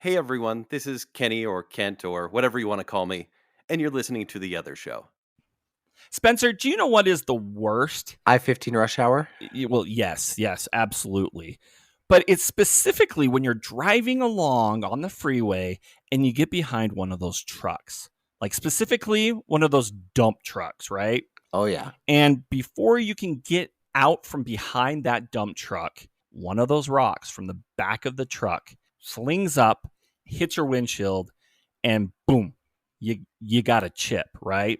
Hey everyone, this is Kenny or Kent or whatever you want to call me, and you're listening to The Other Show. Spencer, do you know what is the worst? I-15 rush hour? Well, yes, absolutely. But it's specifically when you're driving along on the freeway and you get behind one of those trucks, like specifically one of those dump trucks, right? Oh, yeah. And before you can get out from behind that dump truck, one of those rocks from the back of the truck slings up, hits your windshield, and boom, you got a chip, right?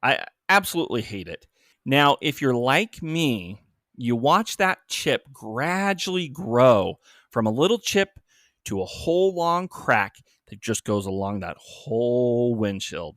I absolutely hate it. Now, if you're like me, you watch that chip gradually grow from a little chip to a whole long crack that just goes along that whole windshield.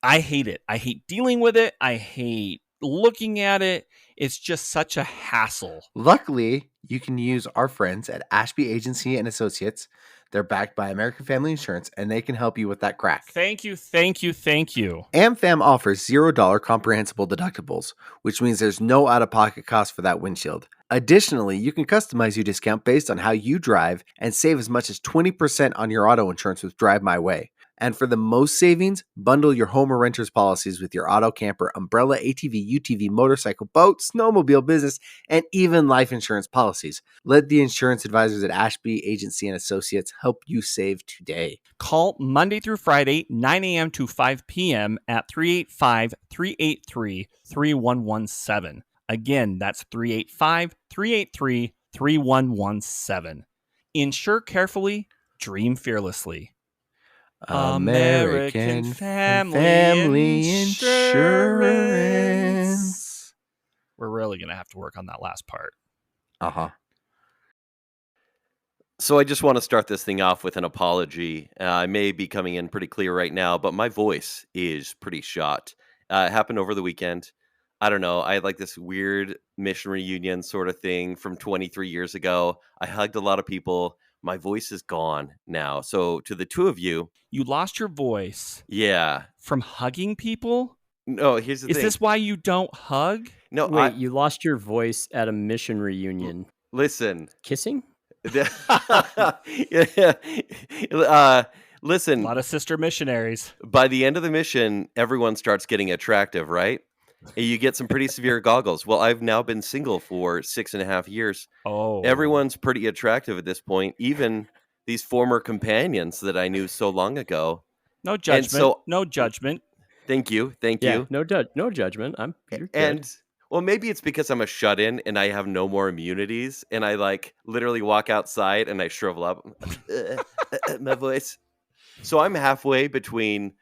I hate it. I hate dealing with it. I hate looking at it. It's just such a hassle. Luckily, you can use our friends at Ashby Agency and Associates. They're backed by American Family Insurance, and they can help you with that crack. Thank you. AmFam offers $0 comprehensible deductibles, which means there's no out-of-pocket cost for that windshield. Additionally, you can customize your discount based on how you drive and save as much as 20% on your auto insurance with Drive My Way. And for the most savings, bundle your home or renter's policies with your auto, camper, umbrella, ATV, UTV, motorcycle, boat, snowmobile, business, and even life insurance policies. Let the insurance advisors at Ashby Agency and Associates help you save today. Call Monday through Friday, 9 a.m. to 5 p.m. at 385-383-3117. Again, that's 385-383-3117. Insure carefully, dream fearlessly. American Family Insurance. We're really going to have to work on that last part. Uh-huh. So I just want to start this thing off with an apology. I may be coming in pretty clear right now, but my voice is pretty shot. It happened over the weekend. I don't know. I had like this weird mission reunion sort of thing from 23 years ago. I hugged a lot of people. My voice is gone now. So to the two of you. You lost your voice. Yeah. From hugging people? No, here's the thing. Is this why you don't hug? No. Wait, you lost your voice at a mission reunion. Listen. Kissing? Listen. A lot of sister missionaries. By the end of the mission, everyone starts getting attractive, right? And you get some pretty severe goggles. Well, I've now been single for 6.5 years. Oh. Everyone's pretty attractive at this point, even these former companions that I knew so long ago. No judgment. No judgment. Thank you. No judgment. You're good. And well, maybe it's because I'm a shut-in and I have no more immunities, and I like literally walk outside and I shrivel up my voice. So I'm halfway between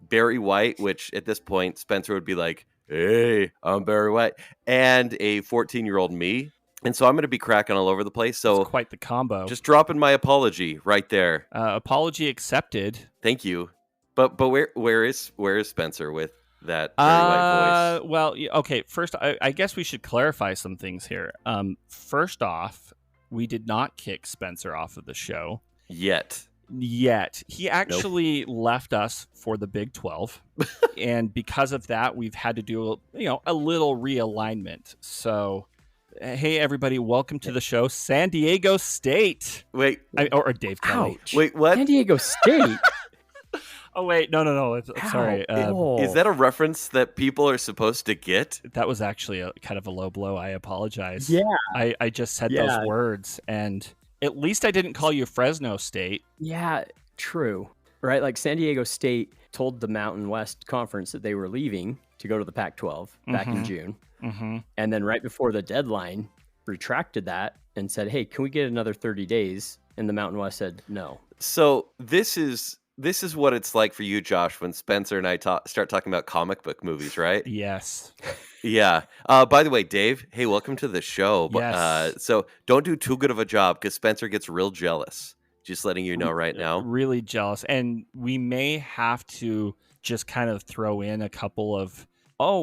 Barry White, which at this point Spencer would be like, "Hey, I'm Barry White," and a 14-year-old me. And so I'm going to be cracking all over the place. So it's quite the combo. Just dropping my apology right there. Apology accepted. Thank you. But where is Spencer with that Barry White voice? Well, okay. First, I guess we should clarify some things here. First off, we did not kick Spencer off of the show yet. He actually left us for the Big 12, and because of that, we've had to do a little realignment. So, hey everybody, welcome to the show, San Diego State. Wait, or Dave Kelly. Ouch. Wait, what? San Diego State. Oh wait, no. Sorry. Is that a reference that people are supposed to get? That was actually a kind of a low blow. I apologize. Yeah, I just said those words, and at least I didn't call you Fresno State. Yeah, true. Right, like San Diego State told the Mountain West Conference that they were leaving to go to the Pac-12 back in June, and then right before the deadline, retracted that and said, "Hey, can we get another 30 days?" And the Mountain West said no. So this is what it's like for you, Josh, when Spencer and I start talking about comic book movies, right? Yes. Yeah. By the way, Dave, hey, welcome to the show. Yes. So don't do too good of a job because Spencer gets real jealous. Just letting you know right now. Really jealous. And we may have to just kind of throw in a couple of,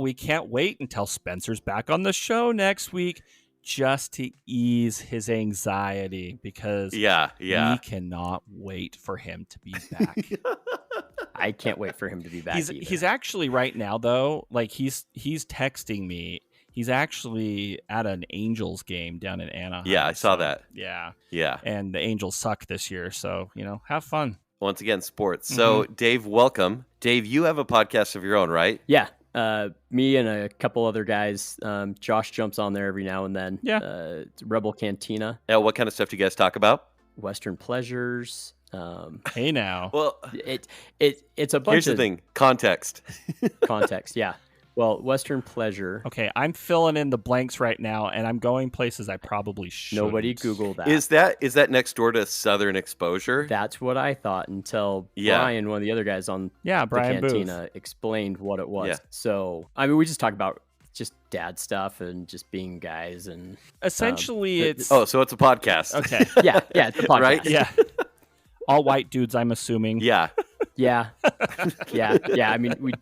we can't wait until Spencer's back on the show next week, just to ease his anxiety, because we cannot wait for him to be back. I can't wait for him to be back. He's actually right now though, like he's texting me. He's actually at an Angels game down in Anaheim. Yeah, I saw that. Yeah. Yeah. And the Angels suck this year, so, have fun. Once again, sports. So, Dave, welcome. Dave, you have a podcast of your own, right? Yeah. Me and a couple other guys. Josh jumps on there every now and then. Yeah. It's Rebel Cantina. What kind of stuff do you guys talk about? Western pleasures. Hey now. Well, it's a bunch here's of the thing. Context. context. Yeah. Well, Western pleasure. Okay, I'm filling in the blanks right now, and I'm going places I probably shouldn't. Nobody Googled that. Is that next door to Southern Exposure? That's what I thought until Yeah. Brian, one of the other guys on Brian the Cantina, Booth. explained what it was. Yeah. So, I mean, we just talk about just dad stuff and just being guys and Essentially, it's Oh, so it's a podcast. okay. yeah, it's a podcast. Right? Yeah, all white dudes. I'm assuming. Yeah. Yeah. I mean,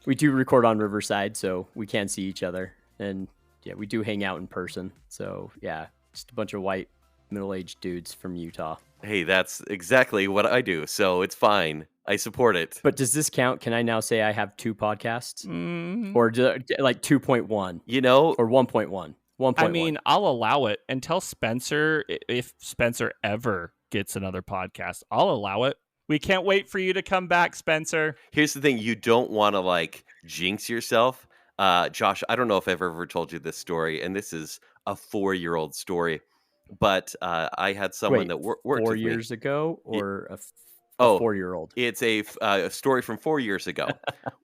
we do record on Riverside, so we can see each other, and yeah, we do hang out in person. So yeah, just a bunch of white middle-aged dudes from Utah. Hey, that's exactly what I do. So it's fine. I support it. But does this count? Can I now say I have 2 podcasts, Mm, or like 2.1 You know, or 1.1? 1.1. I mean, I'll allow it until Spencer, if Spencer ever gets another podcast, I'll allow it. We can't wait for you to come back, Spencer. here's the thing. You don't want to like jinx yourself. Josh, I don't know if I've ever told you this story, and this is a 4-year-old story, but I had someone Wait, that worked 4 with me. years ago, or a Oh, 4-year-old? It's a story from 4 years ago.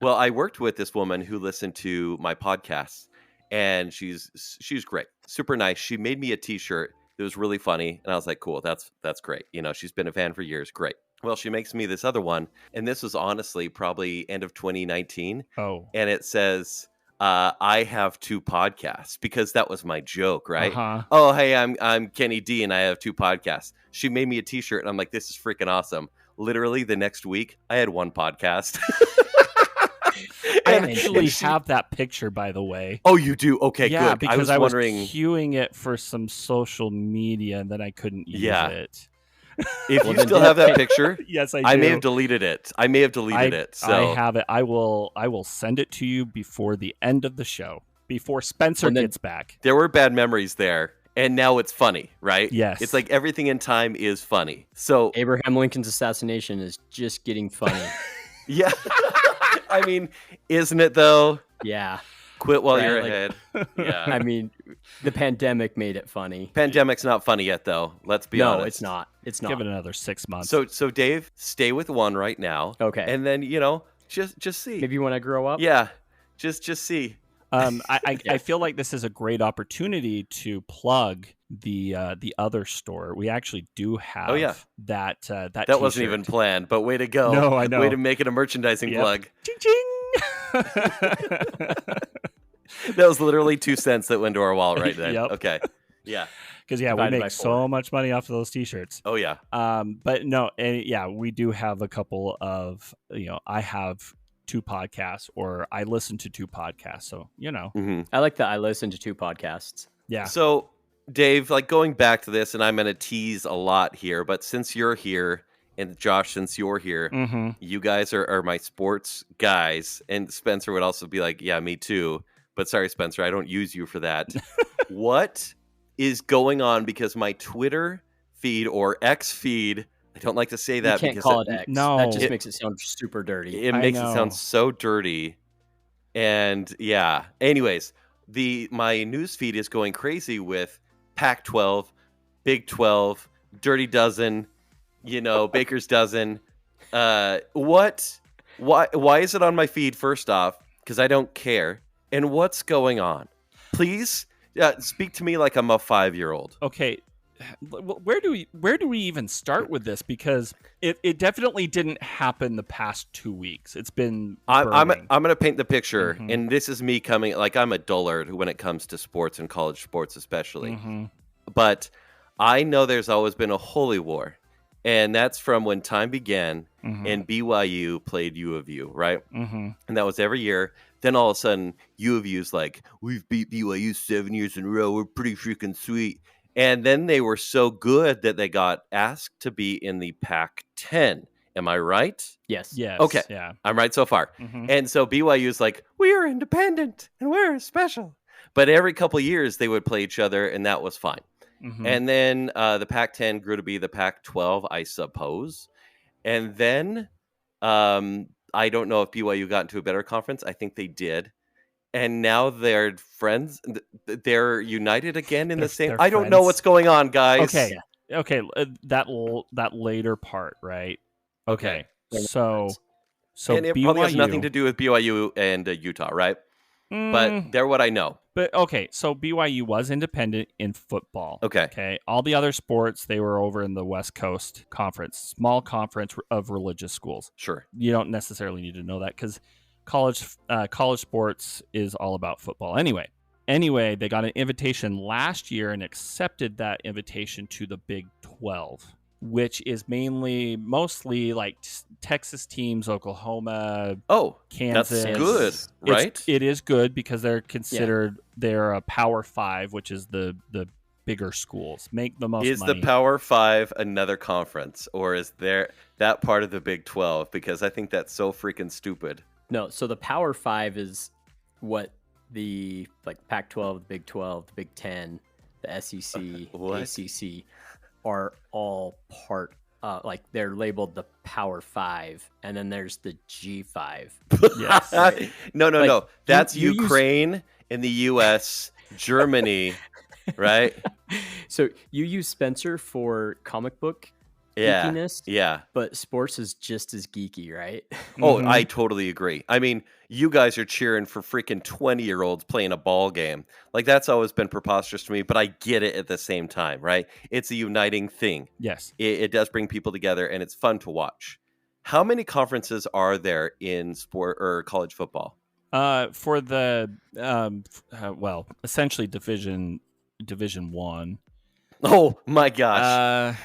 Well, I worked with this woman who listened to my podcasts, and she's great, super nice. She made me a T-shirt that was really funny, and I was like, "Cool, that's great." She's been a fan for years. Great. Well, she makes me this other one, and this was honestly probably end of 2019, Oh. and it says, "I have 2 podcasts," because that was my joke, right? Uh-huh. Oh, hey, I'm Kenny D, and I have 2 podcasts. She made me a T-shirt, and I'm like, "This is freaking awesome." Literally the next week, I had 1 podcast. I And actually she- have that picture, by the way. Oh, you do? Okay, Yeah, good. because I was wondering queuing it for some social media, and then I couldn't use Yeah. it. if Well, you then still have that picture. Yes, I do. I may have deleted it. So I have it. I will send it to you before the end of the show, before Spencer And then- gets back. there were bad memories there, and now it's funny, right? Yes. It's like everything in time is funny. So Abraham Lincoln's assassination is just getting funny. yeah, I mean, isn't it though? Yeah. Quit while Right, you're like- ahead. Yeah. I mean, the pandemic made it funny. Pandemic's not funny yet, though. Let's be No, honest. it's not. It's not. Give it another 6 months. So Dave, stay with one right now. Okay. And then just see. Maybe when I grow up. Yeah, just see. I feel like this is a great opportunity to plug the other store. We actually do have that That wasn't t-shirt. even planned, but way to go. No, I know. Way to make it a merchandising Yep. plug. Ching ching. That was literally 2 cents that went to our wallet right then. Yep. Okay. Yeah. Because we Divided by make 4. so much money off of those t-shirts. Oh yeah. But no, and yeah, we do have a couple of I have 2 podcasts, or I listen to 2 podcasts. So hmm I like that I listen to 2 podcasts. yeah. So Dave, like going back to this, and I'm going to tease a lot here, but since you're here, and Josh, since you're here, Mm-hmm. you guys are my sports guys, and Spencer would also be like, yeah, me too. But sorry, Spencer, I don't use you for that. What is going on? Because my Twitter feed or X feed, I don't like to say that You can't because call it X. No. That just It- makes it sound super dirty. it I makes it know. sound so dirty. And yeah, anyways, my news feed is going crazy with Pac-12, Big 12, Dirty Dozen, Baker's Dozen. What? Why is it on my feed? First off, because I don't care. And what's going on? Please speak to me like I'm a 5-year-old. Okay. Where do we even start with this? Because it definitely didn't happen the past 2 weeks. It's been I'm burning. going to paint the picture, Mhm. and this is me coming like I'm a dullard when it comes to sports and college sports especially. Mhm. But I know there's always been a holy war, and that's from when time began Mhm. and BYU played U of U, right? Mhm. And that was every year. Then all of a sudden, U of U's like, we've beat BYU 7 years in a row. We're pretty freaking sweet. And then they were so good that they got asked to be in the Pac-10. Am I right? Yes. Yes. Okay. Yeah. I'm right so far. Mhm. And so BYU's like, we are independent and we're special. But every couple of years they would play each other, and that was fine. Mhm. And then the Pac-10 grew to be the Pac-12, I suppose. And then I don't know if BYU got into a better conference. I think they did. And now they're friends. They're united again in the same. They're I don't know friends. what's going on, guys. Okay. Okay. That later part, right? Okay. So and it BYU probably has nothing to do with BYU and Utah, right? But they're what I know. But okay, so BYU was independent in football. Okay. All the other sports, they were over in the West Coast Conference, small conference of religious schools. Sure. You don't necessarily need to know that because college sports is all about football. Anyway, they got an invitation last year and accepted that invitation to the Big 12, which is mostly like Texas teams, Oklahoma, Kansas. That's good, right? It is good because they're considered they're a Power 5, which is the bigger schools. Make the most money. Is the Power 5 another conference, or is there that part of the Big 12? Because I think that's so freaking stupid. No, so the Power 5 is what the Pac-12, the Big 12, the Big 10, the SEC, ACC are all part. They're labeled the Power 5, and then there's the G5. Yes. No. That's Ukraine in the U.S., Germany, right? So you use Spencer for comic book geekiness, but sports is just as geeky, right? Oh, I totally agree. I mean, you guys are cheering for freaking 20-year-olds playing a ball game. Like, that's always been preposterous to me, but I get it at the same time, right? It's a uniting thing. Yes. It does bring people together, and it's fun to watch. How many conferences are there in sport or college football? For the essentially Division 1. Oh my gosh.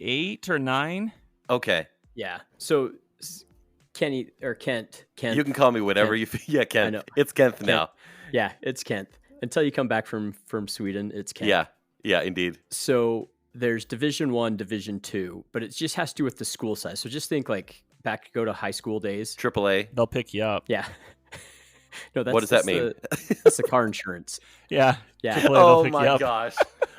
8 or 9. Okay. Yeah. So Kenny or Kent. You can call me whatever you feel. Yeah, Kent. I know. It's Kent now. Yeah, it's Kent. Until you come back from Sweden, it's Kent. Yeah, indeed. So there's Division 1, Division 2, but it just has to do with the school size. So just think go to high school days. AAA. They'll pick you up. Yeah. No, what does that mean? That's the car insurance. Yeah. Yeah. Oh my gosh.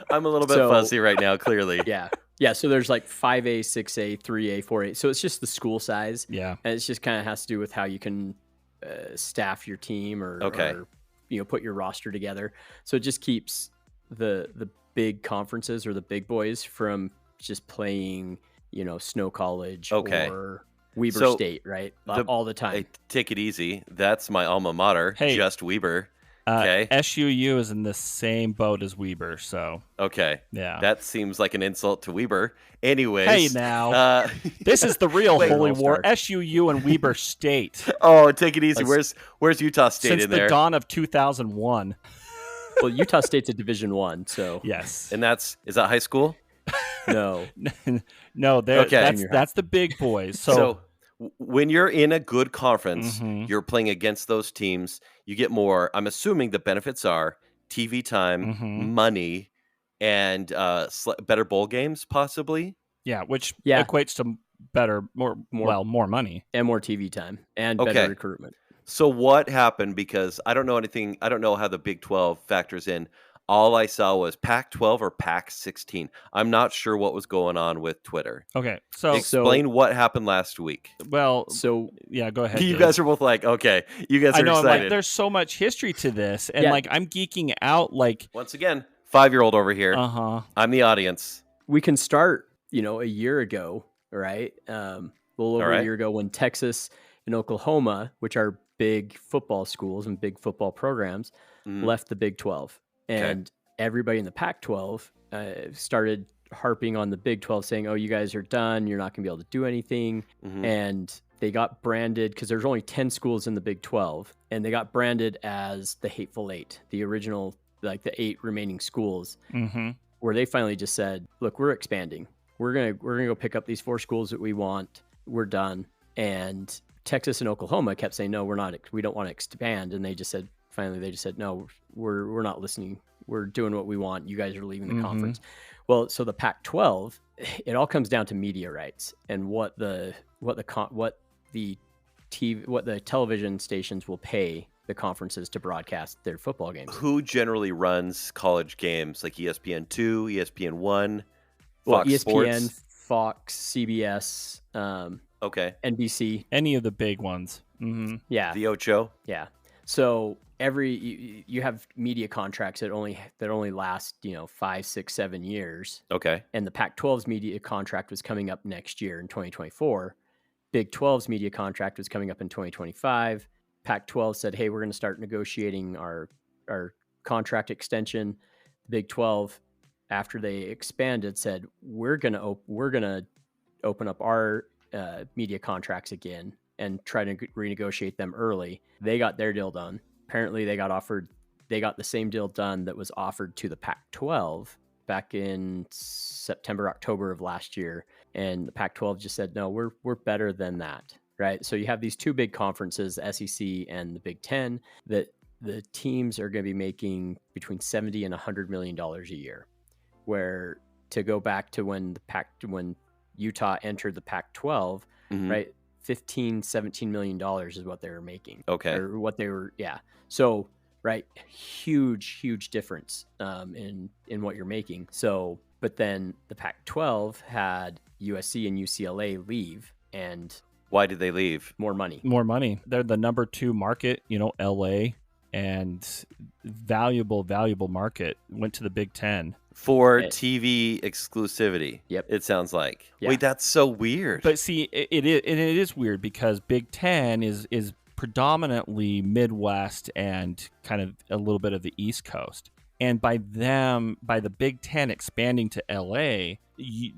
I'm a little bit fuzzy right now, clearly. Yeah. Yeah, so there's 5A, 6A, 3A, 4A. So it's just the school size. Yeah. And it's just kind of has to do with how you can staff your team or put your roster together. So it just keeps the big conferences or the big boys from just playing, Snow College or Weber State, right? All the time. Take it easy. That's my alma mater, just Weber. Okay. SUU is in the same boat as Weber, so. Okay. Yeah. That seems like an insult to Weber. Anyways. Hey, now. This is the real holy war. SUU and Weber State. Oh, take it easy. Where's Utah State in there? Since the dawn of 2001. Well, Utah State's a Division 1, so. Yes. And is that high school? No. No, that's the big boys. So when you're in a good conference, you're playing against those teams, you get more. I'm assuming the benefits are TV time, money, and better bowl games, possibly. Yeah, which equates to more money. And more TV time and better recruitment. So what happened? Because I don't know anything. I don't know how the Big 12 factors in. All I saw was Pac-12 or Pac-16. I'm not sure what was going on with Twitter. Okay, so explain what happened last week. Well, yeah, go ahead. You guys are both like, okay, you guys are excited. There's so much history to this, and I'm geeking out. Once again, 5-year-old over here. I'm the audience. We can start, a year ago, right? A little over a year ago when Texas and Oklahoma, which are big football schools and big football programs, left the Big 12. And everybody in the Pac-12 started harping on the Big 12 saying, oh, you guys are done. You're not going to be able to do anything. And they got branded because there's only 10 schools in the Big 12. And they got branded as the Hateful Eight, the original, the 8 remaining schools, where they finally just said, look, we're expanding. We're going to go pick up these 4 schools that we want. We're done. And Texas and Oklahoma kept saying, no, we don't want to expand. And they just said, no, we're not listening. We're doing what we want. You guys are leaving the conference. Well, so the Pac-12, it all comes down to media rights and what the television stations will pay the conferences to broadcast their football games. Who generally runs college games, like ESPN2, ESPN1, Well, Fox ESPN, Sports? Fox, CBS, Okay. NBC. Any of the big ones. Yeah. The Ocho? Yeah. So you have media contracts that only last 5, 6, 7 years. Okay. And the Pac-12's media contract was coming up next year in 2024. Big 12's media contract was coming up in 2025. Pac-12 said, "Hey, we're going to start negotiating our contract extension." Big 12, after they expanded, said, "We're going to open up our media contracts again and try to renegotiate them early." They got their deal done. Apparently, they got the same deal done that was offered to the Pac-12 back in September, October of last year. And the Pac-12 just said, "No, we're better than that." Right. So you have these two big conferences, the SEC and the Big Ten, that the teams are going to be making between $70 and $100 million a year. Where, to go back to when Utah entered the Pac-12, right, $15-17 million is what they were making. Okay. Or what they were, yeah. So, right, huge difference in what you're making. So, but then the Pac-12 had USC and UCLA leave, and why did they leave? More money. They're the number 2 market, LA, and valuable market. Went to the Big Ten. For TV exclusivity. Yep. It sounds like. Yeah. Wait, that's so weird. But see, it is weird because Big Ten is predominantly Midwest and kind of a little bit of the East Coast. And by the Big Ten expanding to LA,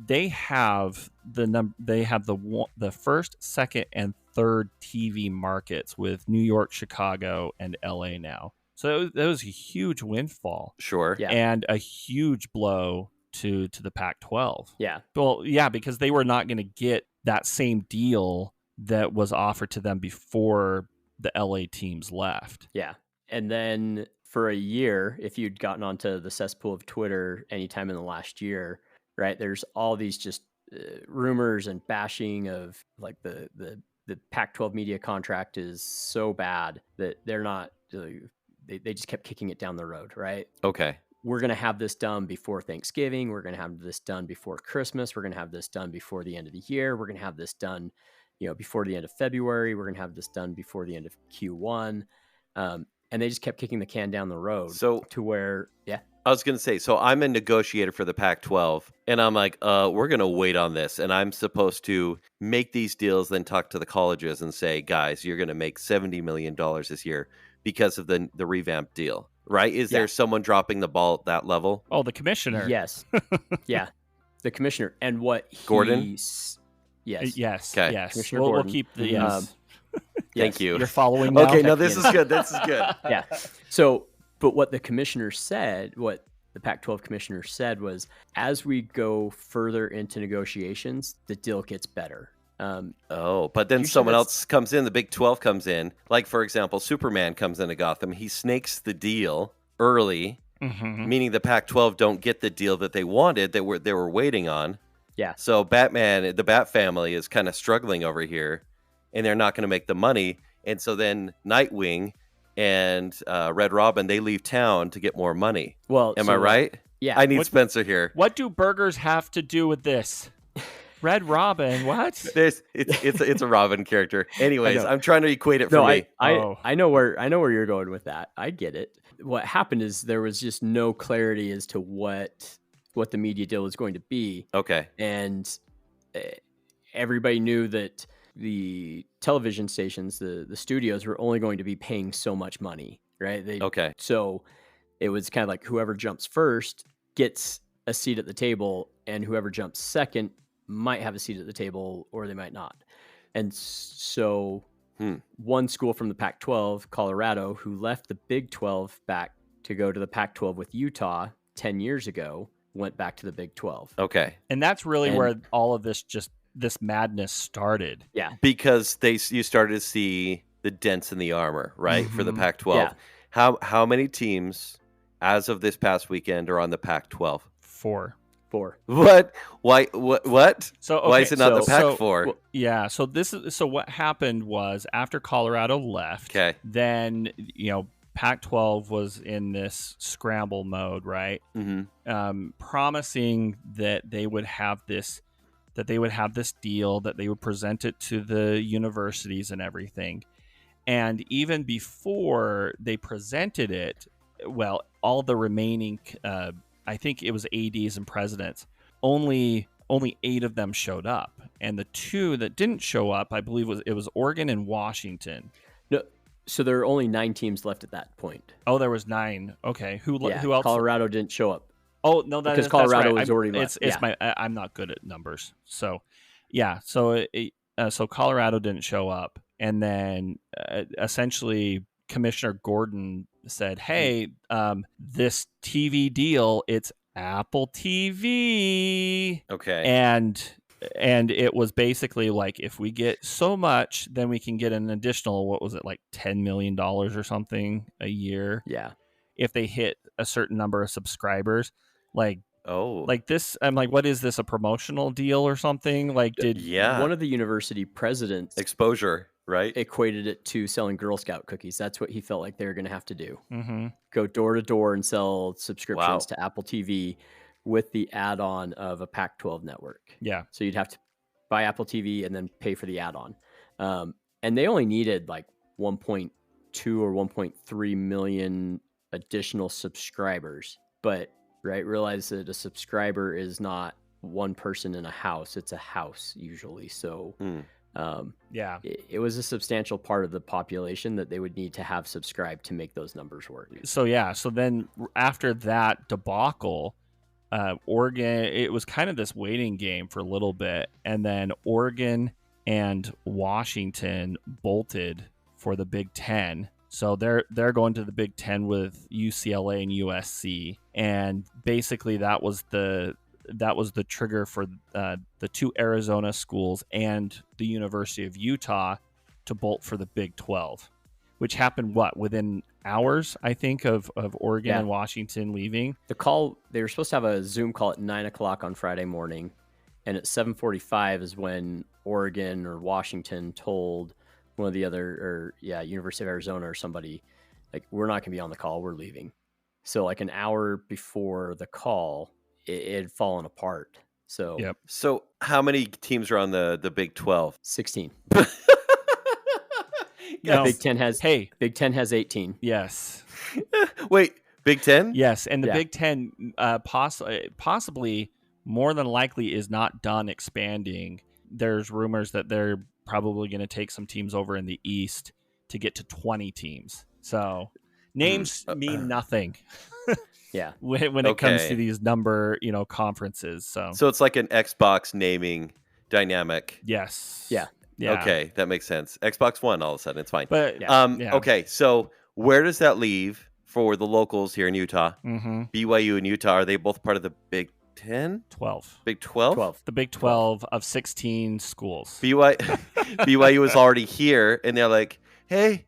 they have the first, second, and third TV markets with New York, Chicago, and LA now. So that was a huge windfall. Sure. Yeah. And a huge blow to the Pac-12. Yeah. Well, yeah, because they were not going to get that same deal that was offered to them before the LA teams left. Yeah. And then for a year, if you'd gotten onto the cesspool of Twitter anytime in the last year, right, there's all these just rumors and bashing of like the Pac-12 media contract is so bad that they're not... They just kept kicking it down the road, right? Okay. We're going to have this done before Thanksgiving. We're going to have this done before Christmas. We're going to have this done before the end of the year. We're going to have this done, before the end of February. We're going to have this done before the end of Q1. And they just kept kicking the can down the road. So to where, yeah. I was going to say, so I'm a negotiator for the Pac-12, and I'm like, we're going to wait on this. And I'm supposed to make these deals, then talk to the colleges and say, guys, you're going to make $70 million this year because of the revamp deal, right? Is there someone dropping the ball at that level? Oh, the commissioner. Yes. Yeah. The commissioner. And what Gordon? Yes. Okay. Yes. Commissioner Gordon. We'll keep the yes. Thank you. You're following now? Okay, no, this is good. This is good. Yeah. So, but what the commissioner said, what the Pac-12 commissioner said was, as we go further into negotiations, the deal gets better. But then someone else comes in, the Big 12 comes in. Like, for example, Superman comes into Gotham. He snakes the deal early, meaning the Pac-12 don't get the deal that they wanted, that they were waiting on. Yeah. So Batman, the Bat family, is kind of struggling over here, and they're not going to make the money. And so then Nightwing and Red Robin, they leave town to get more money. Well, am I right? Yeah. I need Spencer here. What do burgers have to do with this? Red Robin, what? It's a Robin character. Anyways, I'm trying to equate it for me. I know where you're going with that. I get it. What happened is there was just no clarity as to what the media deal was going to be. Okay. And everybody knew that the television stations, the studios, were only going to be paying so much money, right? Okay. So it was kind of like whoever jumps first gets a seat at the table, and whoever jumps second might have a seat at the table, or they might not. And so one school from the Pac-12, Colorado, who left the Big 12 back to go to the Pac-12 with Utah 10 years ago, went back to the Big 12. Okay. And that's really where all of this madness started. Yeah. Because you started to see the dents in the armor, right? For the Pac-12. Yeah. How many teams as of this past weekend are on the Pac-12? 4. 4. What? Why? What? So Why is it not the Pac-4? Well, yeah. So what happened was after Colorado left, Okay. then Pac-12 was in this scramble mode, right? Mm-hmm. Promising that they would have this deal, that they would present it to the universities and everything. And even before they presented it, well, all the remaining, I think it was ADs and presidents, only 8 of them showed up, and the 2 that didn't show up, I believe, was Oregon and Washington. No, so there are only 9 teams left at that point. Oh, there was 9. Okay, who else? Colorado didn't show up. Oh no, because Colorado was already left. It's I'm not good at numbers, so yeah. So so Colorado didn't show up, and then essentially Commissioner Gordon said, "Hey, this TV deal, it's Apple TV." Okay. And it was basically like, if we get so much, then we can get an additional, what was it, like $10 million or something a year. Yeah. If they hit a certain number of subscribers. Like this, I'm like, what is this, a promotional deal or something? Like, one of the university presidents exposure, right? Equated it to selling Girl Scout cookies. That's what he felt like they were going to have to do. Mm-hmm. Go door to door and sell subscriptions to Apple TV with the add-on of a Pac-12 network. Yeah. So you'd have to buy Apple TV and then pay for the add-on. And they only needed like 1.2 or 1.3 million additional subscribers. But realize that a subscriber is not one person in a house. It's a house usually. So it was a substantial part of the population that they would need to have subscribed to make those numbers work. So then after that debacle, Oregon, it was kind of this waiting game for a little bit, and then Oregon and Washington bolted for the Big Ten. So they're going to the Big Ten with UCLA and USC, and basically that was the trigger for the 2 Arizona schools and the University of Utah to bolt for the Big 12, which happened within hours, I think, of Oregon and Washington leaving. The call, they were supposed to have a Zoom call at 9:00 on Friday morning, and at 7:45 is when Oregon or Washington told one of the other, University of Arizona or somebody, like, we're not going to be on the call, we're leaving. So like an hour before the call, it had fallen apart. So So how many teams are on the Big 12? 16. No. Big Ten has 18. Yes. Wait, Big 10? Yes, and the Big Ten possibly, more than likely, is not done expanding. There's rumors that they're probably going to take some teams over in the East to get to 20 teams. So names mean nothing. When it comes to these number, conferences. So it's like an Xbox naming dynamic. Yes. Yeah. Okay, that makes sense. Xbox One, all of a sudden, it's fine. But okay, so where does that leave for the locals here in Utah? Mm-hmm. BYU and Utah, are they both part of the Big 10? 12. Big 12? The Big 12 of 16 schools. BYU is already here, and they're like, hey,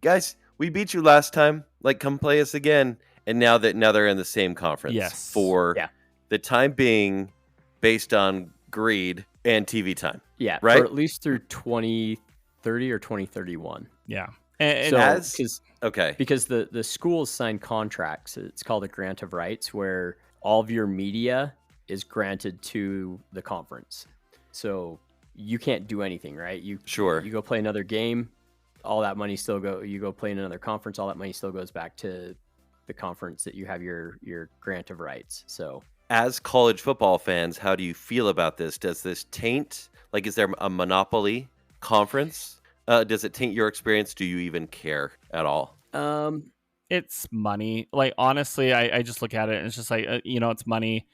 guys, we beat you last time. Like, come play us again. And now they're in the same conference. Yes. For the time being, based on greed and TV time. Yeah, right? For at least through 2030 or 2031. Yeah. Because the schools sign contracts. It's called a grant of rights, where all of your media is granted to the conference. So you can't do anything, right? You go play another game, all that money you go play in another conference, all that money still goes back to the conference that you have your grant of rights. So as college football fans, how do you feel about this? Does this taint, like, is there a monopoly conference? Does it taint your experience? Do you even care at all? It's money. Like, honestly, I just look at it and it's just like, it's money.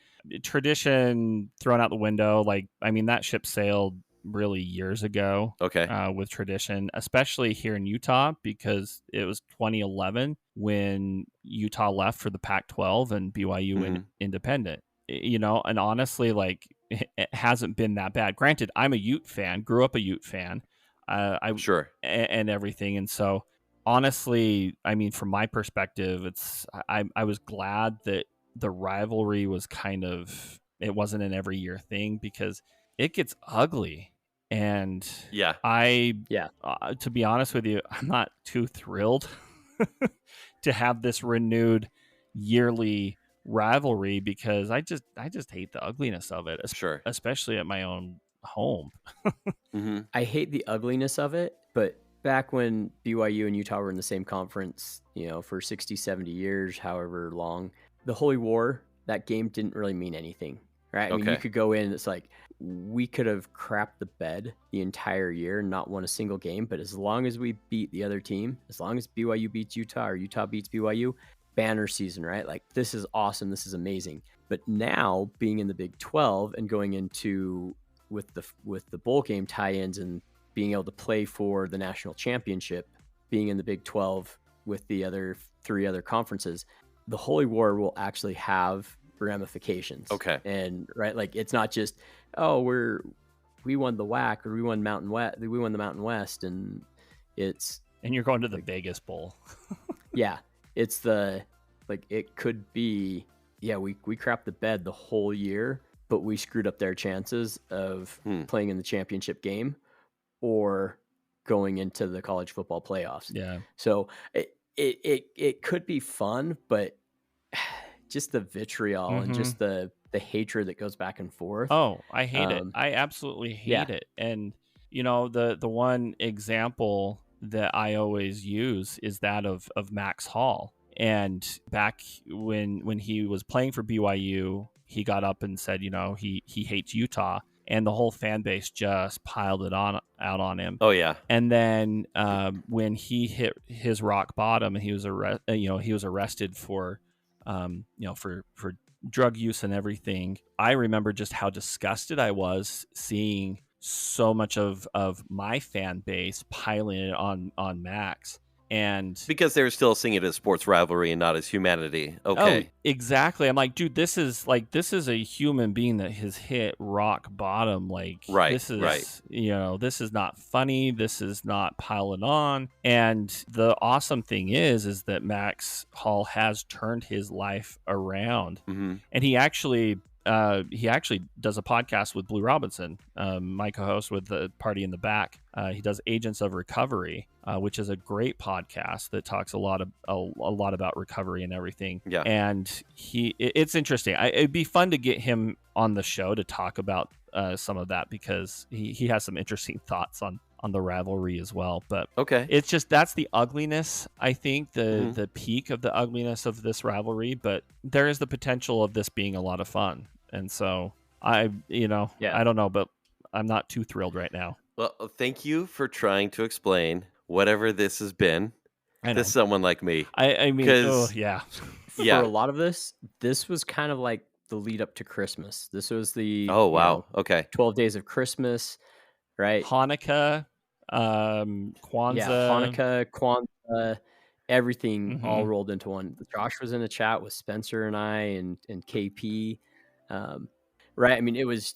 Tradition thrown out the window. Like, I mean, that ship sailed really years ago. Okay. With tradition, especially here in Utah, because it was 2011 when Utah left for the Pac-12 and BYU and independent. And honestly, like, it hasn't been that bad. Granted, I'm a Ute fan, grew up a Ute fan. And everything. And so honestly, I mean, from my perspective, I was glad that the rivalry was kind of it wasn't an every year thing, because it gets ugly. And Yeah. to be honest with you, I'm not too thrilled to have this renewed yearly rivalry, because I just hate the ugliness of it, Sure. especially at my own home. Mm-hmm. I hate the ugliness of it, but back when BYU and Utah were in the same conference, for 60, 70 years, however long, the Holy War, that game didn't really mean anything, right? I mean, you could go in, it's like, we could have crapped the bed the entire year and not won a single game, but as long as we beat the other team, as long as BYU beats Utah or Utah beats BYU, banner season, right? Like, this is awesome. This is amazing. But now, being in the Big 12 and going into with the bowl game tie-ins and being able to play for the national championship, being in the Big 12 with the other 3 other conferences, the Holy War will actually have ramifications. Okay. And right, like, it's not just, oh, we won the WAC or we won Mountain West, we won the Mountain West, and you're going to the Vegas Bowl. Yeah, it's it could be, we crapped the bed the whole year, but we screwed up their chances of playing in the championship game or going into the college football playoffs. Yeah. So it could be fun, but just the vitriol and just the hatred that goes back and forth. Oh, I hate it. I absolutely hate it. And the one example that I always use is that of Max Hall. And back when he was playing for BYU, he got up and said, he hates Utah, and the whole fan base just piled it out on him. Oh yeah. And then when he hit his rock bottom and he was arrested for for drug use and everything, I remember just how disgusted I was seeing so much of my fan base piling it on Max. And because they were still seeing it as sports rivalry and not as humanity. Okay. Oh, exactly. I'm like, dude, this is a human being that has hit rock bottom. Like, this is not funny. This is not piling on. And the awesome thing is that Max Hall has turned his life around. Mm-hmm. And he actually does a podcast with Blue Robinson, my co-host with The Party in the Back. He does Agents of Recovery, which is a great podcast that talks a lot about recovery and everything. Yeah. And it's interesting. It'd be fun to get him on the show to talk about some of that, because he has some interesting thoughts on the rivalry as well. But okay, it's just, that's the ugliness, I think, the peak of the ugliness of this rivalry. But there is the potential of this being a lot of fun. And so I don't know, but I'm not too thrilled right now. Well, thank you for trying to explain whatever this has been to someone like me. I mean, for a lot of this was kind of like the lead up to Christmas. This was the 12 days of Christmas, right? Hanukkah, Kwanzaa, Kwanzaa, everything all rolled into one. Josh was in a chat with Spencer and I and KP, right? I mean, it was,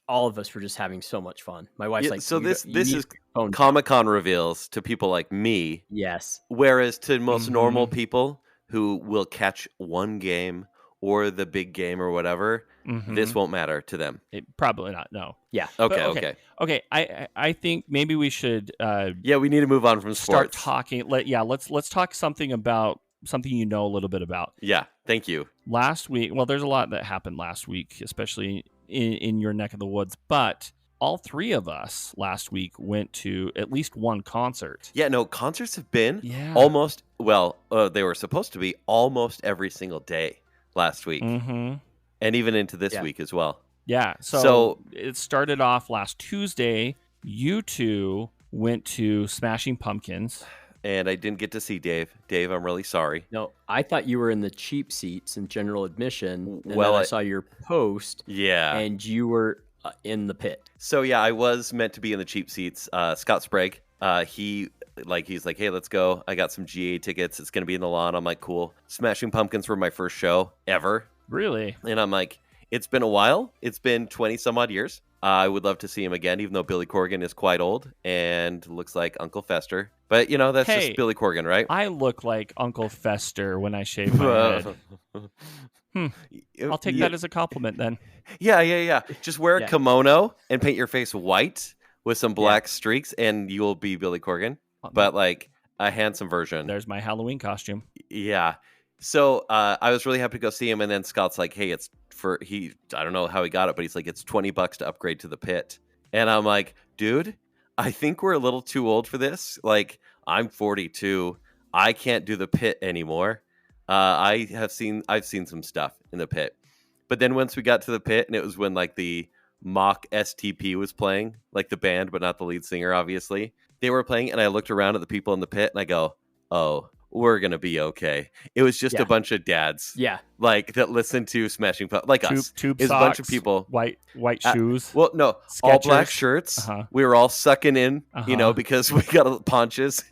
all of us were just having so much fun. My wife's like, so this is Comic-Con reveals to people like me. Yes. Whereas to most normal people who will catch one game or the big game or whatever, this won't matter to them. Probably not. No. Yeah. Okay. I think maybe we should. We need to move on from sports. Start talking. Let's talk something about something you know a little bit about. Yeah. Thank you. Last week, well, there's a lot that happened last week, especially in your neck of the woods, but all 3 of us last week went to at least one concert. Yeah, no, concerts have been almost, they were supposed to be almost every single day last week. And even into this week as well. Yeah, so it started off last Tuesday. You 2 went to Smashing Pumpkins. And I didn't get to see Dave. Dave, I'm really sorry. No, I thought you were in the cheap seats in general admission. And then I saw your post. Yeah. And you were in the pit. So, I was meant to be in the cheap seats. Scott Sprague, he's like, hey, let's go. I got some GA tickets. It's going to be in the lawn. I'm like, cool. Smashing Pumpkins were my first show ever. Really? And I'm like, it's been a while. It's been 20 some odd years. I would love to see him again, even though Billy Corgan is quite old and looks like Uncle Fester. But, that's Hey, just Billy Corgan, right? I look like Uncle Fester when I shave my head. I'll take that as a compliment then. Yeah. Just wear a kimono and paint your face white with some black streaks, and you will be Billy Corgan. But, like, a handsome version. There's my Halloween costume. Yeah. So I was really happy to go see him, and then Scott's like, hey, I don't know how he got it, but he's like, it's $20 to upgrade to the pit. And I'm like, dude, I think we're a little too old for this. Like, I'm 42. I can't do the pit anymore. I've seen some stuff in the pit. But then once we got to the pit, and it was when like the mock STP was playing, like the band, but not the lead singer, obviously. They were playing, and I looked around at the people in the pit, and I go, oh, we're going to be okay. It was just a bunch of dads. Yeah. Like, that listened to Smashing Pumpkins. Like us. Tube It's socks, a bunch of people. White shoes. Well, no. Skechers. All black shirts. We were all sucking in, because we got paunches.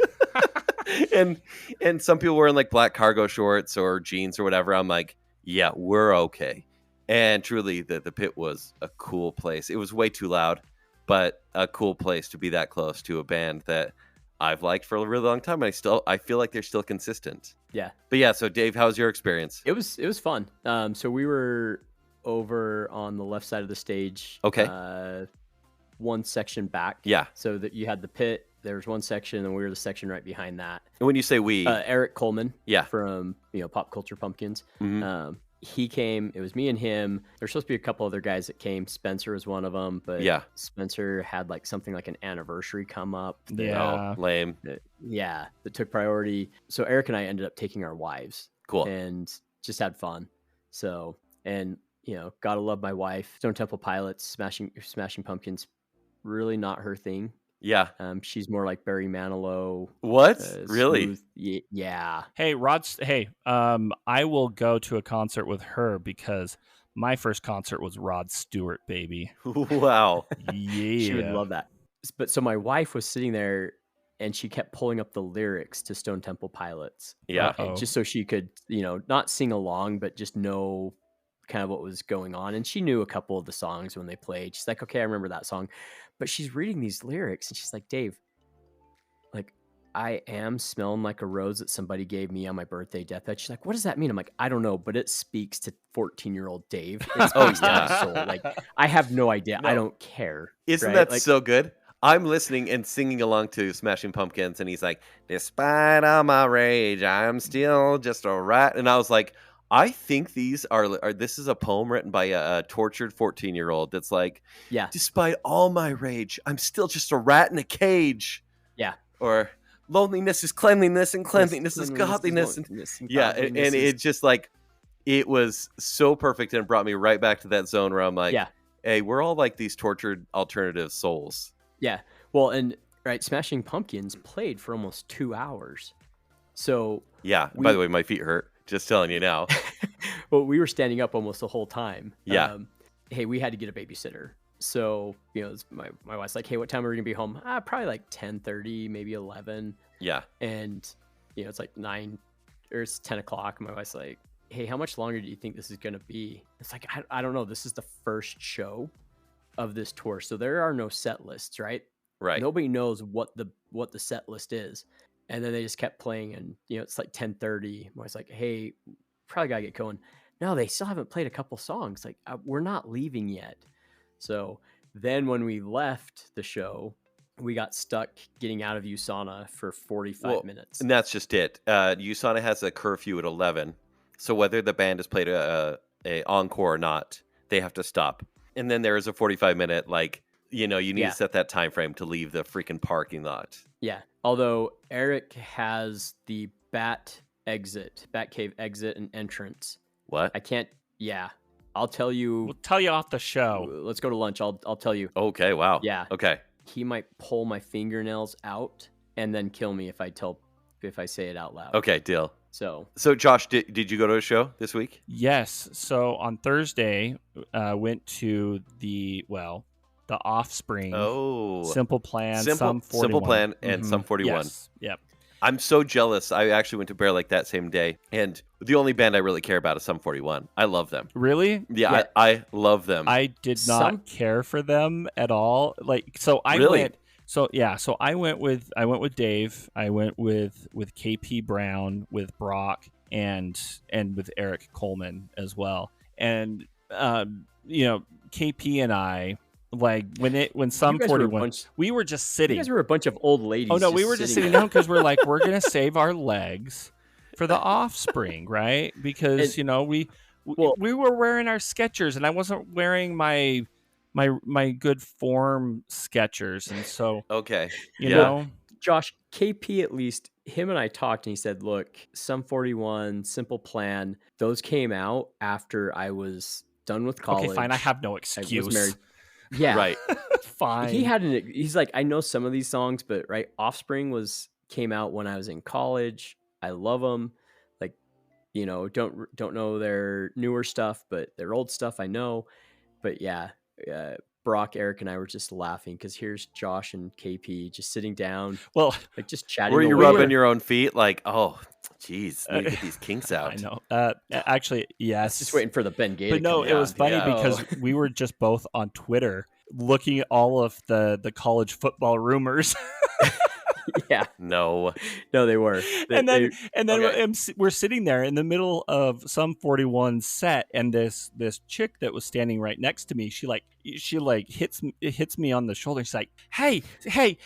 and some people wearing, like, black cargo shorts or jeans or whatever. I'm like, yeah, we're okay. And truly, the pit was a cool place. It was way too loud, but a cool place to be that close to a band that I've liked for a really long time. And I feel like they're still consistent. Yeah. But yeah, so Dave, how's your experience? It was fun. So we were over on the left side of the stage. Okay. One section back. Yeah. So that you had the pit. There was one section, and we were the section right behind that. And when you say we, Eric Coleman. Yeah. From Pop Culture Pumpkins. Mm-hmm. He came. It was me and him. There's supposed to be a couple other guys that came. Spencer was one of them, but Spencer had like something like an anniversary come up. Lame. That took priority. So Eric and I ended up taking our wives. Cool. And just had fun. So, and gotta love my wife. Stone Temple Pilots, Smashing Pumpkins, really not her thing. Yeah. She's more like Barry Manilow. What? Really? Yeah. Hey, I will go to a concert with her because my first concert was Rod Stewart, baby. Wow. Yeah. She would love that. But so my wife was sitting there and she kept pulling up the lyrics to Stone Temple Pilots. Yeah. Just so she could, not sing along, but just know kind of what was going on. And she knew a couple of the songs when they played. She's like, okay, I remember that song. But she's reading these lyrics and she's like, Dave, like, I am smelling like a rose that somebody gave me on my birthday deathbed. She's like, what does that mean? I'm like, I don't know, but it speaks to 14-year-old Dave. It speaks to my soul. Like, I have no idea. No. I don't care. Isn't that so good? I'm listening and singing along to Smashing Pumpkins, and he's like, despite all my rage, I'm still just a rat. And I was like, I think this is a poem written by a tortured 14-year-old that's like, despite all my rage, I'm still just a rat in a cage. Yeah. Or loneliness is cleanliness and cleanliness is godliness. And it's just like, it was so perfect and brought me right back to that zone where I'm like, hey, we're all like these tortured alternative souls. Yeah. Well, and Smashing Pumpkins played for almost 2 hours. So yeah. By the way, my feet hurt. Just telling you now. Well, we were standing up almost the whole time. Yeah. Hey, we had to get a babysitter. So, my wife's like, hey, what time are we going to be home? Probably like 10:30, maybe 11. Yeah. And, it's like 9 or it's 10 o'clock. My wife's like, hey, how much longer do you think this is going to be? It's like, I don't know. This is the first show of this tour. So there are no set lists, right? Right. Nobody knows what the set list is. And then they just kept playing, and it's like 10:30. I was like, "Hey, probably gotta get going." No, they still haven't played a couple songs. Like, we're not leaving yet. So then, when we left the show, we got stuck getting out of USANA for 45 minutes. And that's just it. USANA has a curfew at 11, so whether the band has played a encore or not, they have to stop. And then there is a 45-minute you need to set that time frame to leave the freaking parking lot. Yeah. Although Eric has the Bat Cave exit and entrance. What? I can't. Yeah. I'll tell you. We'll tell you off the show. Let's go to lunch. I'll tell you. Okay. Wow. Yeah. Okay. He might pull my fingernails out and then kill me if I say it out loud. Okay. Deal. So Josh, did you go to a show this week? Yes. So on Thursday, went to the Offspring. Oh, Simple Plan, Sum 41. Simple Plan, and Sum 41. Yes. Yep. I'm so jealous. I actually went to Bear Lake that same day, and the only band I really care about is Sum 41. I love them. Really? Yeah. I love them. I did not care for them at all. Like, so I Really? went. So yeah, so I went with Dave. I went with KP Brown, with Brock, and with Eric Coleman as well. And KP and I, like, when Sum 41, we were just sitting. You guys were a bunch of old ladies. Oh no, we were just sitting down because we're like, we're gonna save our legs for the Offspring, right? Because we were wearing our Skechers, and I wasn't wearing my good form Skechers, and so okay, you know, Josh, KP, at least him and I talked, and he said, "Look, Sum 41, Simple Plan, those came out after I was done with college. Okay, fine, I have no excuse. I was married." Yeah, right. Fine. He's like, I know some of these songs, but right, Offspring came out when I was in college. I love them. Like, don't know their newer stuff, but their old stuff I know. But yeah, Brock, Eric, and I were just laughing because here's Josh and KP just sitting down, well, like just chatting. Were you rubbing your own feet? Like, oh, geez, need to get these kinks out. I know. Actually, yes. Just waiting for the Ben Gay. But no, it was funny because we were just both on Twitter looking at all of the college football rumors. Yeah. No, they were. We're sitting there in the middle of Sum 41 set, and this chick that was standing right next to me, she hits me on the shoulder. She's like, "Hey,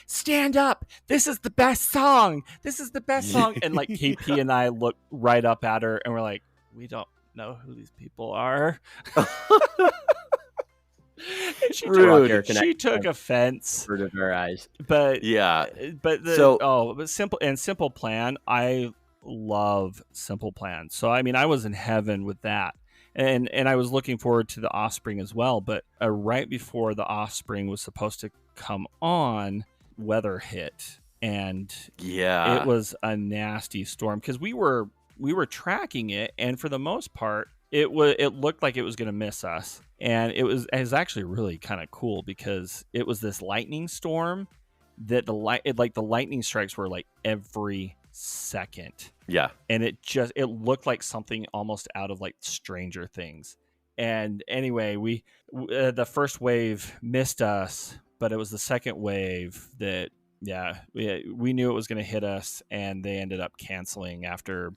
stand up! This is the best song. This is the best song." And like KP and I look right up at her, and we're like, "We don't know who these people are." And she took offense. Of our eyes. But yeah, Simple Plan. I love Simple Plan. So I mean, I was in heaven with that, and I was looking forward to the Offspring as well. But right before the Offspring was supposed to come on, weather hit, and it was a nasty storm because we were tracking it, and for the most part, it looked like it was going to miss us. And it was actually really kind of cool because it was this lightning storm that the lightning strikes were like every second. Yeah. And it looked like something almost out of like Stranger Things. And anyway, the first wave missed us, but it was the second wave that, we knew it was going to hit us, and they ended up canceling after,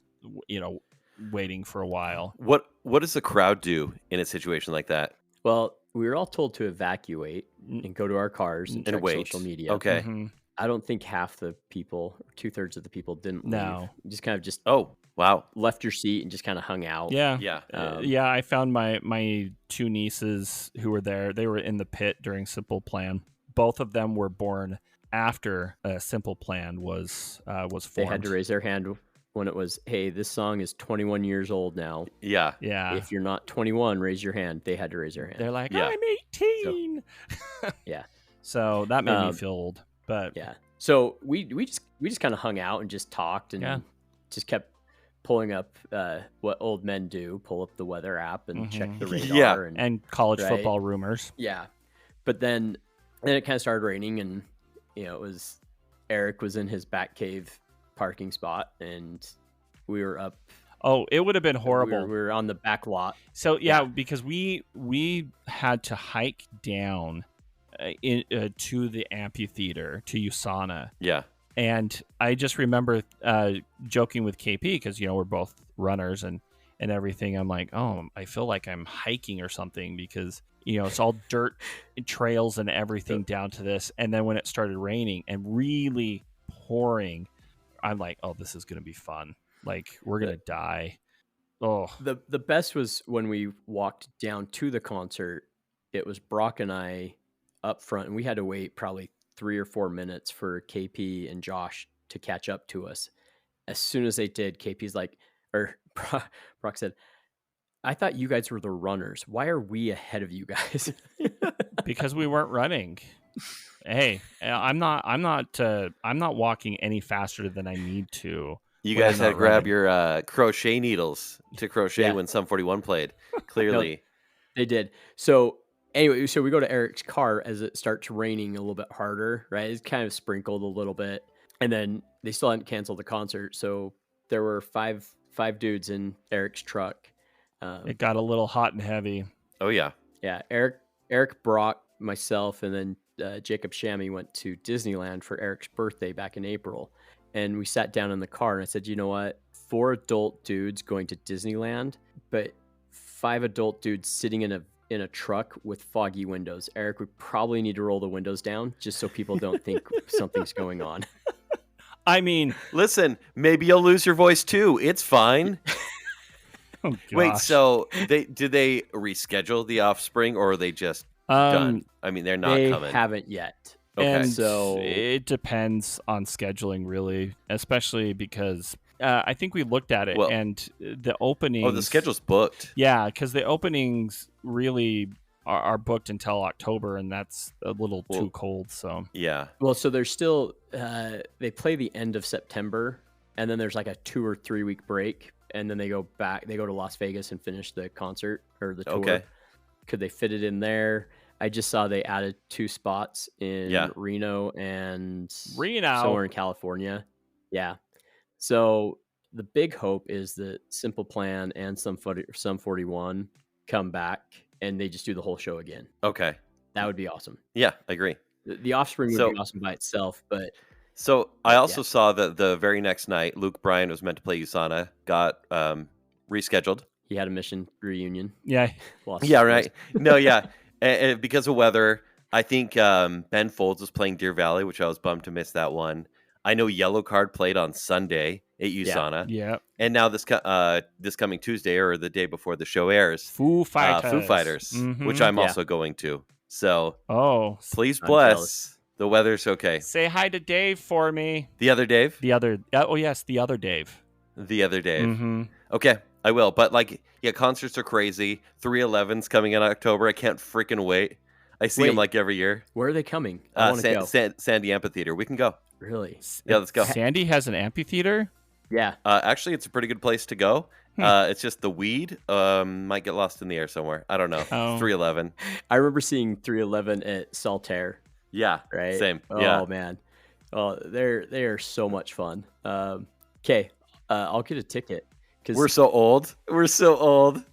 waiting for a while. What does the crowd do in a situation like that? Well, we were all told to evacuate and go to our cars and check wait. social media. Okay. Mm-hmm. I don't think half the people, or 2/3 of the people, didn't leave. No. You just kind of oh wow, left your seat and just kind of hung out. Yeah. Yeah. I found my two nieces who were there. They were in the pit during Simple Plan. Both of them were born after Simple Plan was formed. They had to raise their hand when it was, hey, this song is 21 years old now. Yeah. If you're not 21, raise your hand. They had to raise their hand. They're like, yeah. I'm 18. So, yeah. So that made me feel old. But yeah. So we just kind of hung out and just talked and just kept pulling up what old men do, pull up the weather app and check the radar and college football rumors. Yeah. But then it kind of started raining, and it was Eric was in his back cave parking spot, and we were up. Oh, it would have been horrible. We were on the back lot. So because we had to hike down to the amphitheater, to USANA. Yeah. And I just remember joking with KP because we're both runners and everything. I'm like, oh, I feel like I'm hiking or something because it's all dirt trails and everything down to this. And then when it started raining and really pouring, I'm like, oh, this is gonna be fun. Like, we're gonna die. Oh, the best was when we walked down to the concert. It was Brock and I up front, and we had to wait probably 3 or 4 minutes for KP and Josh to catch up to us. As soon as they did, KP's like, or Brock said, I thought you guys were the runners. Why are we ahead of you guys? Because we weren't running. Hey, I'm not walking any faster than I need to. You guys had to grab your crochet needles to crochet when Sum 41 played. Clearly. No, they did. So anyway, we go to Eric's car as it starts raining a little bit harder, right? It's kind of sprinkled a little bit. And then they still hadn't canceled the concert, so there were five dudes in Eric's truck. It got a little hot and heavy. Oh yeah. Yeah, Eric, Brock, myself, and then Jacob Shammy went to Disneyland for Eric's birthday back in April. And we sat down in the car and I said, you know what? 4 adult dudes going to Disneyland, but 5 adult dudes sitting in a truck with foggy windows. Eric, we probably need to roll the windows down just so people don't think something's going on. I mean, listen, maybe you'll lose your voice too. It's fine. oh, Wait, so did they reschedule the Offspring, or are they just done? I mean, they're not coming. They haven't yet. Okay. And so it depends on scheduling, really, especially because I think we looked at it and the openings. Oh, the schedule's booked. Yeah, because the openings really are booked until October, and that's a little too cold. So yeah. Well, so there's still they play the end of September, and then there's like a 2 or 3 week break, and then they go back. They go to Las Vegas and finish the concert or the tour. Okay. Could they fit it in there? I just saw they added 2 spots in Reno and somewhere in California. Yeah. So the big hope is that Simple Plan and Sum 41 come back and they just do the whole show again. Okay. That would be awesome. Yeah, I agree. The Offspring would be awesome by itself, but... So I also saw that the very next night, Luke Bryan was meant to play USANA, got rescheduled. He had a mission reunion. Yeah. Right. No, yeah. And because of weather, I think Ben Folds was playing Deer Valley, which I was bummed to miss that one. I know Yellow Card played on Sunday at USANA. Yeah. And now this coming Tuesday, or the day before the show airs, Foo Fighters, which I'm also going to. So please bless. The weather's okay. Say hi to Dave for me. The other Dave? The other Dave. The other Dave. Mm-hmm. Okay, I will. But concerts are crazy. 311's coming in October. I can't freaking wait. I see them every year. Where are they coming? I want to go. Sandy Amphitheater. We can go. Really? Yeah, let's go. Sandy has an amphitheater? Yeah. Actually, it's a pretty good place to go. It's just the weed might get lost in the air somewhere. I don't know. 311. I remember seeing 311 at Saltaire. Yeah. Right. Same. Oh man. Oh, they are so much fun. Okay. I'll get a ticket. We're so old.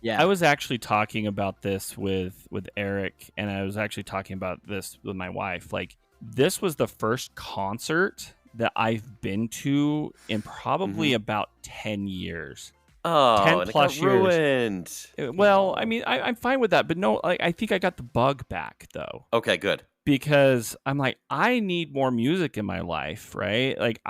Yeah. I was actually talking about this with Eric, and I was actually talking about this with my wife. Like, this was the first concert that I've been to in probably about 10 years. Oh, 10 and plus it got ruined. Well, I mean, I'm fine with that, but no, I think I got the bug back though. Okay, good. Because I'm like, I need more music in my life, right? Like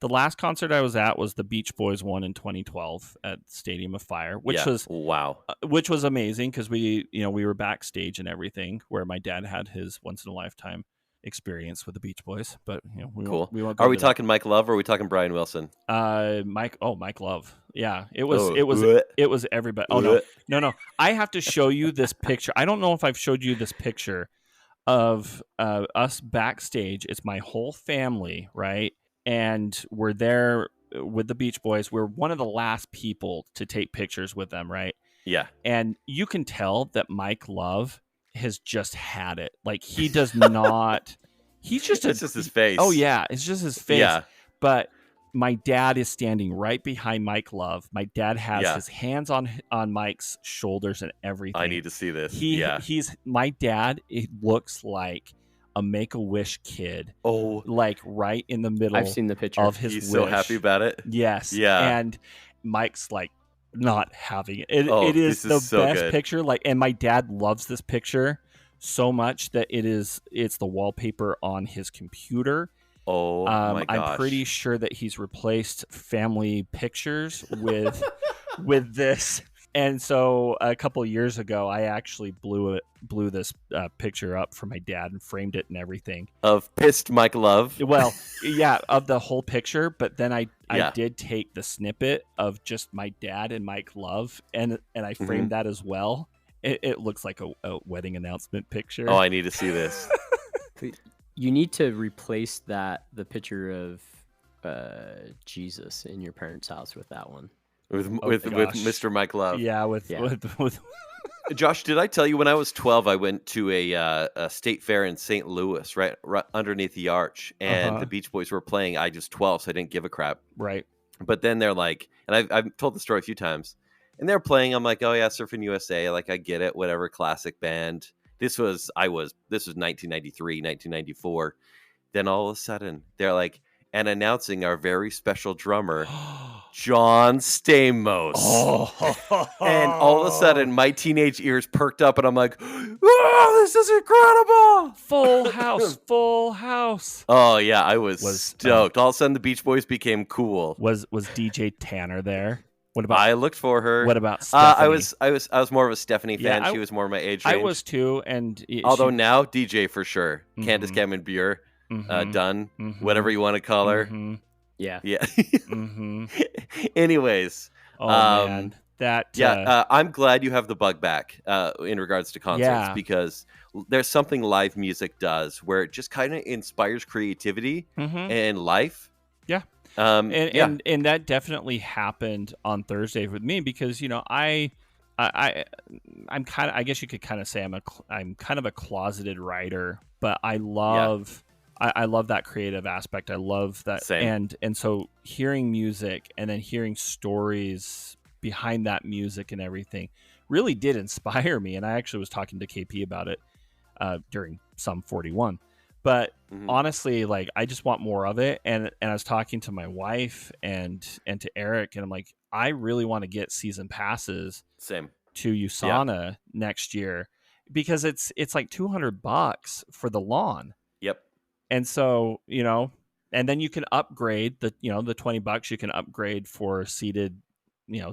the last concert I was at was the Beach Boys one in 2012 at Stadium of Fire, which was amazing because we were backstage and everything, where my dad had his once in a lifetime experience with the Beach Boys. But cool. We won't are we talking Mike Love or are we talking Brian Wilson? Mike Love. Yeah, it was everybody. Oh no. I have to show you this picture. I don't know if I've showed you this picture of us backstage. It's my whole family, right? And we're there with the Beach Boys. We're one of the last people to take pictures with them, right? Yeah. And you can tell that Mike Love has just had it. Like, he does not. He's just. It's just his face. Oh yeah, it's just his face. Yeah. But my dad is standing right behind Mike Love. My dad has his hands on Mike's shoulders and everything. I need to see this. He's my dad. It looks like a Make-A-Wish kid. Oh, like right in the middle. I've seen the picture of his. He's wish. So happy about it. Yes. Yeah. And Mike's like not having it. It is the so best good. picture. Like, and my dad loves this picture so much that it's the wallpaper on his computer. Oh my gosh. I'm pretty sure that he's replaced family pictures with this. And so a couple of years ago, I actually blew this picture up for my dad and framed it and everything. Of pissed Mike Love. Well, yeah, of the whole picture. But then I did take the snippet of just my dad and Mike Love, and I framed that as well. It looks like a wedding announcement picture. Oh, I need to see this. You need to replace the picture of Jesus in your parents' house with that one. with gosh. Mr. Mike Love. Yeah, with Josh, did I tell you when I was 12, I went to a state fair in St. Louis, right underneath the arch, and the Beach Boys were playing. I was 12, so I didn't give a crap. Right. But then they're like, and I've told the story a few times, and they're playing. I'm like, oh yeah, Surfing USA, like I get it, whatever, classic band. This was 1993, 1994. Then all of a sudden, they're like, and announcing our very special drummer, John Stamos. And all of a sudden, my teenage ears perked up, and I'm like, oh, this is incredible. Full house, full house. Oh, yeah, I was stoked. All of a sudden, the Beach Boys became cool. Was DJ Tanner there? What about? I looked for her. What about Stephanie? I was more of a Stephanie fan. Yeah, she was more my age range. I was too, and although now DJ for sure. Candace Cameron Bure, Dunn, whatever you want to call her. Yeah. Anyways, man, I'm glad you have the bug back in regards to concerts because there's something live music does where it just kind of inspires creativity and life. Yeah. And that definitely happened on Thursday with me because I'm kind of, I guess you could kind of say I'm kind of a closeted writer, but I love I love that creative aspect. I love that. Same. And so hearing music and then hearing stories behind that music and everything really did inspire me. And I actually was talking to KP about it during Sum 41. But honestly, like, I just want more of it. And I was talking to my wife and to Eric, and I'm like, I really want to get season passes to USANA next year because it's like $200 for the lawn. Yep. And so, and then you can upgrade the $20 you can upgrade for seated,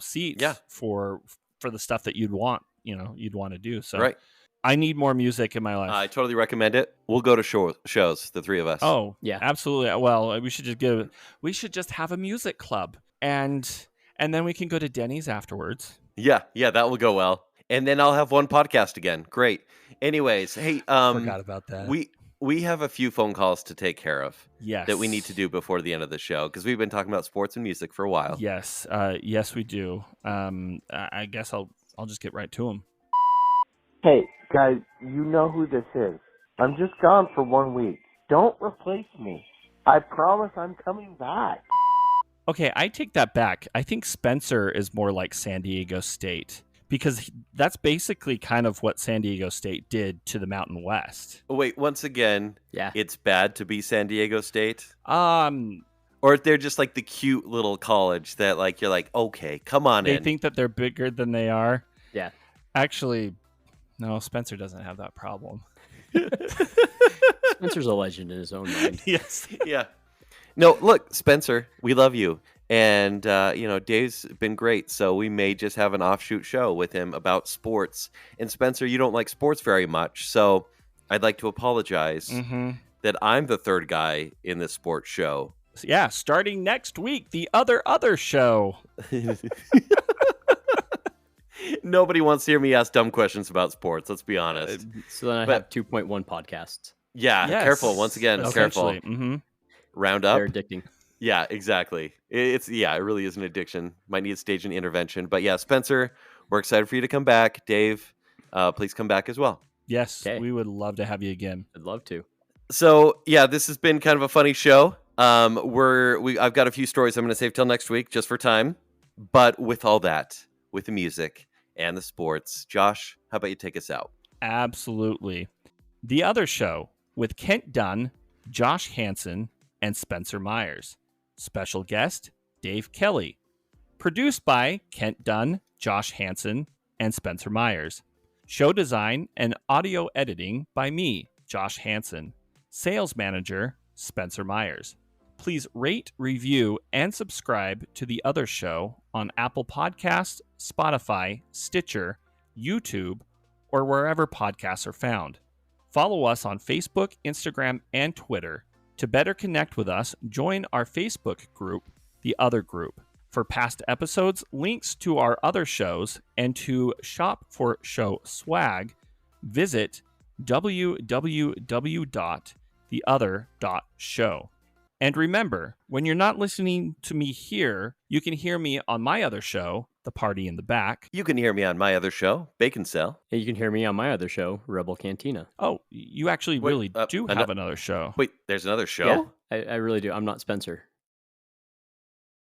seats for the stuff that you'd want to do. So right. I need more music in my life. I totally recommend it. We'll go to shows, the three of us. Oh, yeah, absolutely. Well, we should just have a music club and then we can go to Denny's afterwards. Yeah, that will go well. And then I'll have one podcast again. Great. Anyways, hey, forgot about that. We have a few phone calls to take care of. Yes. That we need to do before the end of the show because we've been talking about sports and music for a while. Yes. Yes, we do. I guess I'll just get right to them. Hey, guys, you know who this is. I'm just gone for 1 week. Don't replace me. I promise I'm coming back. Okay, I take that back. I think Spencer is more like San Diego State because that's basically kind of what San Diego State did to the Mountain West. Oh, wait, once again, it's bad to be San Diego State? Or they're just like the cute little college that like you're like, okay, come on in. They think that they're bigger than they are? Yeah. Actually, no, Spencer doesn't have that problem. Spencer's a legend in his own mind. Yes. Yeah. No, look, Spencer, we love you. And, Dave's been great. So we may just have an offshoot show with him about sports. And Spencer, you don't like sports very much. So I'd like to apologize that I'm the third guy in this sports show. Yeah. Starting next week, the other show. Nobody wants to hear me ask dumb questions about sports. Let's be honest. So then I have 2.1 podcasts. Yeah. Yes, careful. Once again, careful. Round up. They're addicting. Yeah, exactly. It really is an addiction. Might need to stage an intervention. But yeah, Spencer, we're excited for you to come back. Dave, please come back as well. Yes, we would love to have you again. I'd love to. So yeah, this has been kind of a funny show. I've got a few stories I'm going to save till next week just for time. But with all that, with the music and the sports, Josh, how about you take us out? Absolutely. The Other Show with Kent Dunn, Josh Hansen, and Spencer Myers. Special guest, Dave Kelly. Produced by Kent Dunn, Josh Hansen, and Spencer Myers. Show design and audio editing by me, Josh Hansen. Sales manager, Spencer Myers. Please rate, review, and subscribe to The Other Show on Apple Podcasts, Spotify, Stitcher, YouTube, or wherever podcasts are found. Follow us on Facebook, Instagram, and Twitter. To better connect with us, join our Facebook group, The Other Group. For past episodes, links to our other shows, and to shop for show swag, visit www.theother.show. And remember, when you're not listening to me here, you can hear me on my other show, The Party in the Back. You can hear me on my other show, Baconsale. And you can hear me on my other show, Rebel Cantina. Oh, you actually really do have another show. Wait, there's another show? Yeah, I really do. I'm not Spencer.